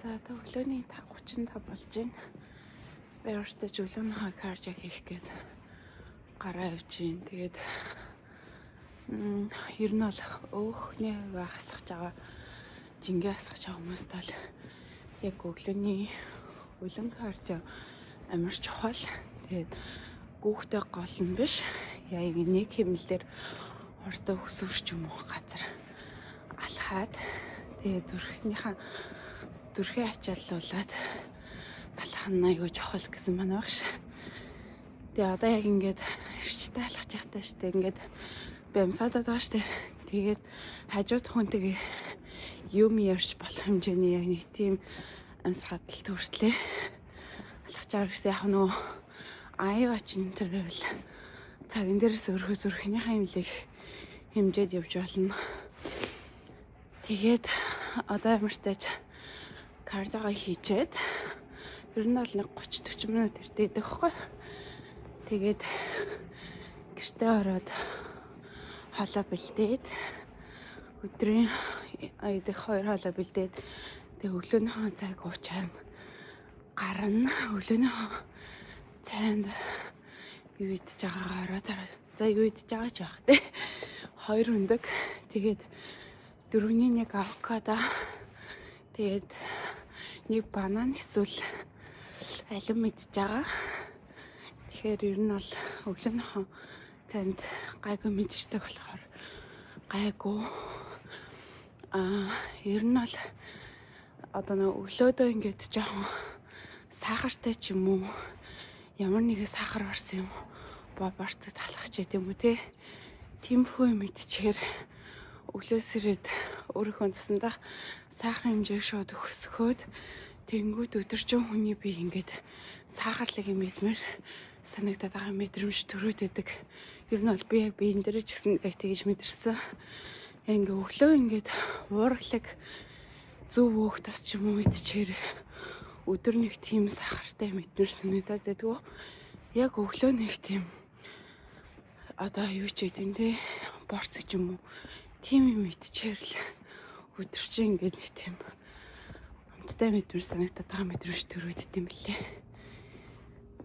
За одоо өглөөний 5:35 болж байна. Баяртай өглөөнийхөө карж хийх гээд гараа явж байна. Тэгээд ер нь бол өөхний хасах жагаа жингээ хасах жагаа хүмүүст бол яг өглөөний үлэн карж амар чухал. Тэгээд гүүхтэй гол нь биш. Яг нэг хэмнэлээр ортой өсвөрч юм уу газар алхаад тэгээд зүрхээ ачааллуулаад алхах нь аюу чухал гэсэн манай багш. Тэгээ одоо яг ингээд ирчтэй алхаж явахтай штэ ингээд би амсаадаад байгаа штэ. Тэгээд хажууд хүнтэйгээ юм ярьж болох хэмжээний яг нэг тийм амсгаадал төртлээ. Алхаж байгаа гэсэн яг нөгөө аюу ачин төрөл цагийн дээрээс өрхөө зүрхнийхээ имлэг хэмжээд явж болно. Тэгээд одоо ямартайч кардио хийчээд ер нь бол нэг 30-40 минут ирдээд өгөхгүй. Тэгээд гэртээ ороод хоолоо бэлдээд өдрийн идэх 2 хоолоо бэлдээд тэг өглөөнийхөө цаг уучаад гарна. Өглөөнийхөө цайнд юу идэж байгаагаараа за юу идэж байгаа ч байх те. 2 өндөг. Тэгээд 4-ний 1 авокадо. Тэгээд 1 банан эсвэл алим идэж байгаа. Тэгэхээр ер нь бол өглөөнийхөө цайнд гайгүй мэдчихдэг болохоор гайгүй. Ер нь бол одоо нэг өглөөдөө ингээд жоохон сахартай ч юм уу ямар нэгэн сахар орсон юм бобортой талах ч гэдэм үү те. Тиймэрхүү юм идчихээр өглөөс ирээд өөрийнхөө цусндаа сахарын хэмжээг шууд өсгөхөд тэнгүүд өдөржин хүний бие ингээд сахарлаг юм идмэр санагдаад байгаа мэдрэмж төрөөд идэг. Ер нь бол би яг биеийн дээр ч гэсэн яг тэгж мэдэрсэн. Ингээ өглөө ингээд уургалаг зөв өөх тас ч юм уу идчихээр өдөр нэг тийм сахартай мэдмэр санагдаад байдгүй. Яг өглөө нэг тийм одоо юу ч гэдэг нь те борц гэж юм уу тийм юм идчихээр л өдөрчин ингээд нэг тийм амттай мэдмэр санагдаад байгаа мэдрэмж төрөөд идэм билээ.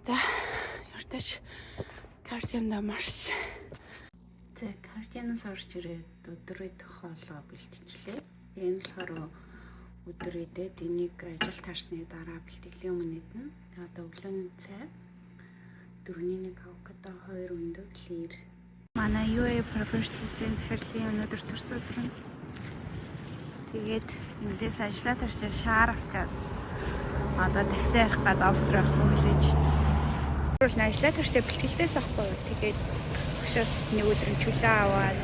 За яртач кардионда марш. За кардионоос орж ирээд өдөр идэх хоолоо бэлтжлээ. Энэ болохоор өдөр идээд энийг ажил таарсны дараа бэлтгэлийн өмнө идэнэ. Одоо өглөөний цай 4-ний 1 авокадо 2 өндөг лир. Манай UA Properties-ийн захирлын өнөөдөр төрсөн өдөр нь. Тэгээд эндээс ажиллаа тарчаа шаарахад одоо такси ярих гээд офсрах хүлээж. Өөрөөр ажиллаа тарчаа бэлтгэлдээс авахгүй. Тэгээд багшаас нэг өдөр чөлөө аваад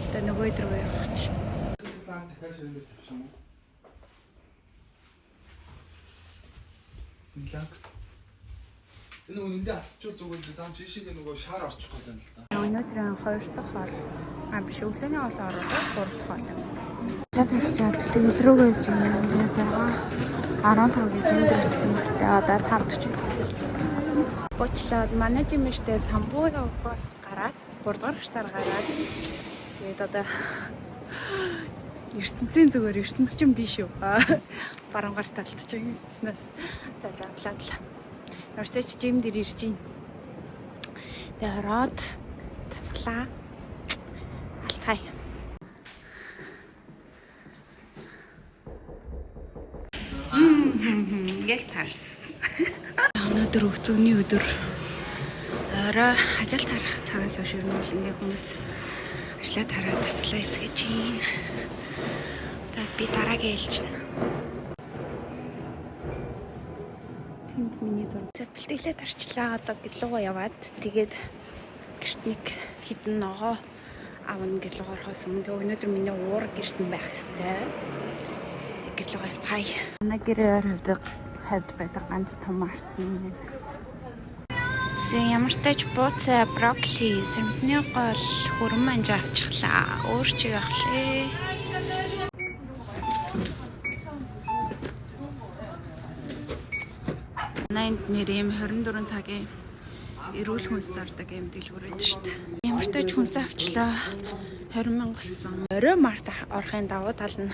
одоо нөгөө өдөр явах чинь. дахиад ширэнгээс авчих юм уу? Инлаг. Энэ үнэндээ асчул зүгээр даан жишээгээ нөгөө шаар орчих гэдэг юм л да. Өнөөдрийн 2 дахь хоол биш өглөөний хоол ороод 3 дахь хоол юм. За тэгчээд бэлтгэл рүүгээ явж байгаа. Цагаан 15 гэж өндөрсөн хэвчээ одоо 5:40. Бочлоод менежменттэй самбуу явахаас гараад 3 дахь сар гараад тэгээд одоо ертөнцийн зүгээр ертөнц чинь биш үү? Барангаар талтчих юмнаас за задлаад л. Орцооч жим дээр ирж байна. Тэгээд ороод тасглаа. Алцгаая. Яг таарс. Өнөөдөр өцөгний өдөр. Орой ажил тарах цагаас хойш ер нь бол ингээ хүмүүс ажлаа тараад тасглаа эцгэж байна. Тэгээд би дараагийн ээлж байна. Тэнд миний зураг. За бэлтгэлээ тарчлаа. Одоо гэлуугаа яваад тэгээд гэрт нэг хідэн ногоо авна гэлуугаар орохоос өмнө өнөөдөр миний уураг ирсэн байх хэвээр. Гэлуугаа явцгаая. Манай гэрээр хавьд байдаг ганц том артын. Ямар ч тач бууцаа брокколи, сэмсний гол хөрөн манж авчихлаа. Өөр чи явахлаа. Найнд нэр юм 24 цагийн эрүүл хүнс зардаг юм дэлгүүр байдаг шүү дээ. Ямар ч тач хүнс авчлаа 20,000 болсон. Орой март орохын давуу тал нь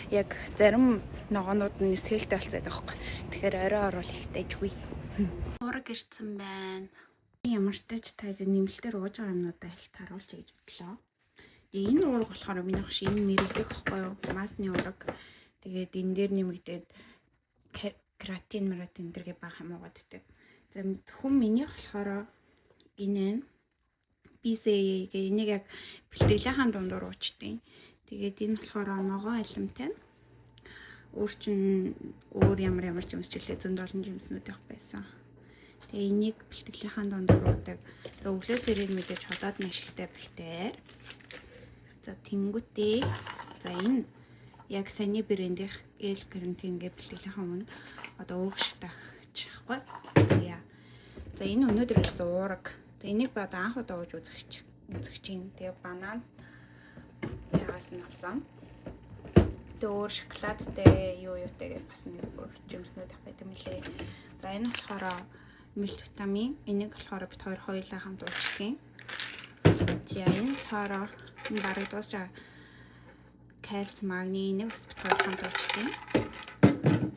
яг зарим ногоонууд нь сэлтэй болцоод байгаа байхгүй. Тэгэхээр орой орвол ихтэйжгүй. Ураг ирсэн байна. Ямар ч тач таад нэмэлтээр ууж байгаа юмнуудаа их таруулж гэж бодлоо. Тэгээ энэ ураг болохоор миний хаш энэ мэрэгдэх байхгүй юу? Масны ураг. Тэгээд энэ дээр нэмэгдээд креатин дэргээ баах юм угааддаг. За зөвхөн минийх болохоор энэ BCA гэх энийг яг бэлтгэлийнхаа дундуур уучдیں۔ Тэгээд энэ болохоор ногоон алимтай. Өөр чин өөр ямар ч юмс жилээ зөнд олон жимснүүд явах байсан. Тэгээ энийг бэлтгэлийнхаа дундуур уудаг. За өглөө сэрийг мэдээж холоод ашигтай бахтаар. За тэнгүүтээ. За энэ яг саний брэндийнх эл карантин гэх бэлтгэлийнхаа өмнө одоо өөгш тахчихгүй. За энэ өнөөдөр ирсэн уураг. За энийг би одоо анх удаа ууж үзэж чинь. Тэгээ банан тагаас нь авсан. Тэгээ өөр шоколадтай юутай гэж бас нэг жимснүүд авах юм лээ. За энэ болохоор мультивитамин. Энийг болохоор бид хоёулаа хамт уучдیں۔ За энэ болохоор бараг дуусчаа кальц, магний энийг бас бид хоёр хамт уучдیں۔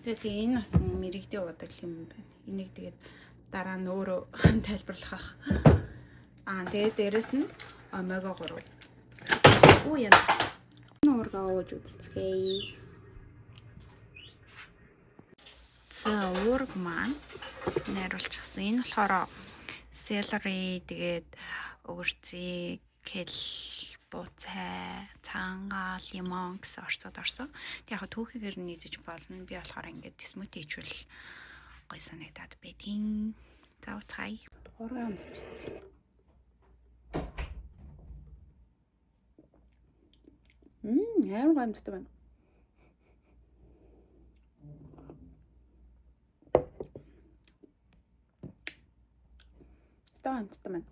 Тэгээ энэ бас мэрэгдээ уудаг юм байна. Энийг тэгээд дараа нь өөрөө тайлбарлах. Тэгээд дээрэс нь омега 3. Яна. Нуургаа ууж үзцгээе. За уург маань найруулчихсан. Энэ болохоор celery тэгээд өгөрцөө, кэл, буцай, цаангаа, лимон гэсэн орцууд орсон. Тэг яг түүхийгээр нь нийцэж болно. Би болохоор ингээд смути хийчихвэл гой санагдаад байдیں۔ За уцгаая. Ургаа өмсч үзье. Амар гомдтой байна. Стаамттай байна.